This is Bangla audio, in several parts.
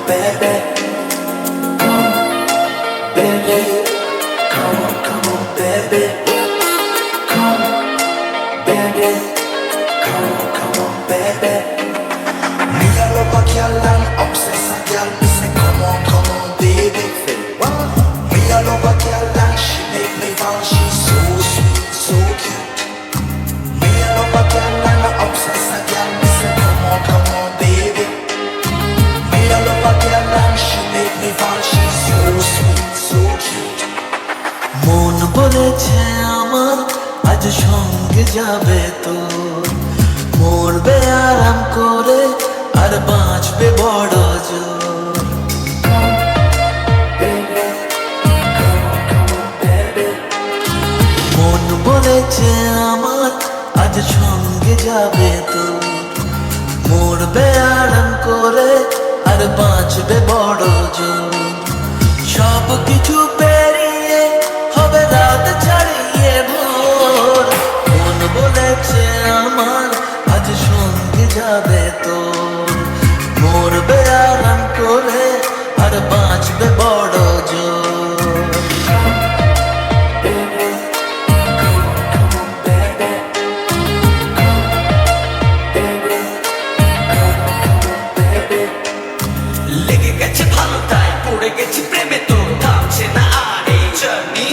baby. Baby, come on, baby. Come, baby. Come on, baby. Me a love a girl and obsess a girl. Me say, come on, baby. Me a love a girl and she make me fall. She's so sweet, so cute. Me a love a girl and I obsess a girl. Me say, come on, baby. Me a love a girl and she make me fall. She's so sweet, so cute. মন বলেছে আমার আজ সঙ্গে যাবে তো, মরবে আরাম করে আর বাঁচবে বড় জোর। মন বলেছে আমার আজ সঙ্গে যাবে তো, মরবে আরাম করে আর বাঁচবে বড় জোর। সব কিছু পেরিয়ে হবে রাত ছাড়িয়ে ভোর। মন বলেছে আমার আজ সঙ্গে যাবে তো, মরবে আরাম করে আর বাঁচবে বড় জোর। লেগে গেছে ভালো তাই পড়ে গেছি প্রেমে তো থামছে না আর এই জার্নি।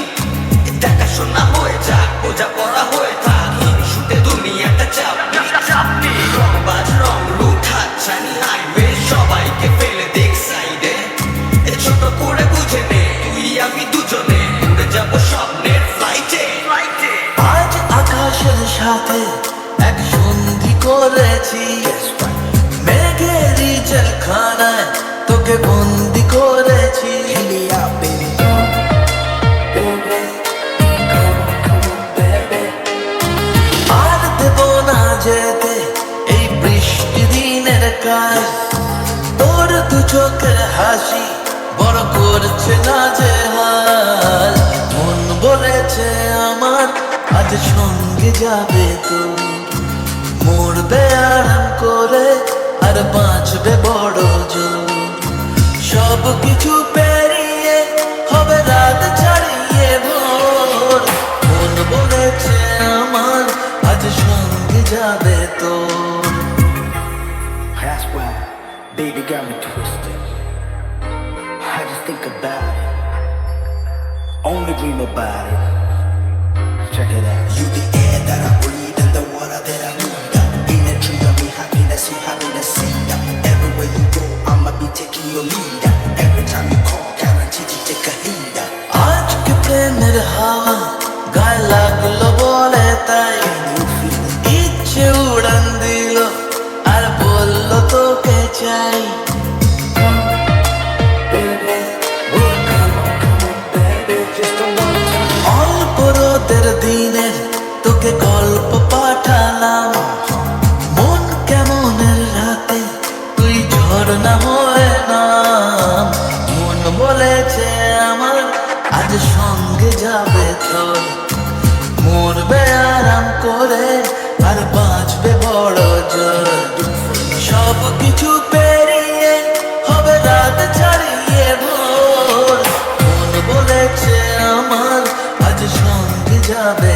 দেখাশোনা হয়ে যাক বোঝা পড়া হয়ে থাক শুতে দুনিয়াটা চাপনি। রংবাজ রং রুট হাতছানি হাইওয়ে সবাইকে ফেলে দেখ সাইডে। ছোট করে বুঝে নে তুই আমি দুজনে উড়ে যাব স্বপ্নের ফ্লাইটে। আজ আকাশের সাথে এক সন্ধি করেছি, মেঘেরই জলখানায় তোকে বন্দি করেছি। আর দেব না যেতে এই বৃষ্টি দিনের কাজ, তোর দু চোখের হাসি বড় করছে না যে হাল। মন বলেছে আমার আজ সঙ্গে যাবে তো, মরবে আরাম করে আর বাঁচবে বড় জোর। সব কিছু পেরিয়ে হবে রাত ছাড়িয়ে ভোর। মন বলেছে আমার আজ সঙ্গে যাবে তো। That's why baby got me twisted. I just think about it, only dream about it. Check it out. You the air that I breathe and the water that I need. In a tree of me happiness, you happiness see. Everywhere you go, I'ma be taking your lead. Every time you call, guaranteed to take a heed. আজকে প্রেমের হাওয়া গায়ে লাগলো বলে তাই ইচ্ছে উড়ান দিল আর বলল তোকে চাই। অল্প রোদের দিনের তোকে গল্প পাঠালাম, মন কেমনের রাতে তুই ঝর্ণা হয়ে নাম। মন বলেছে আমার আজ সঙ্গে যাবে তোর, মরবে আরাম করে আর বাঁচবে বড় জোর। সব কিছু পেরিয়ে হবে রাত ছাড়িয়ে ভোর। মন বলেছে আমার আজ সঙ্গে যাবে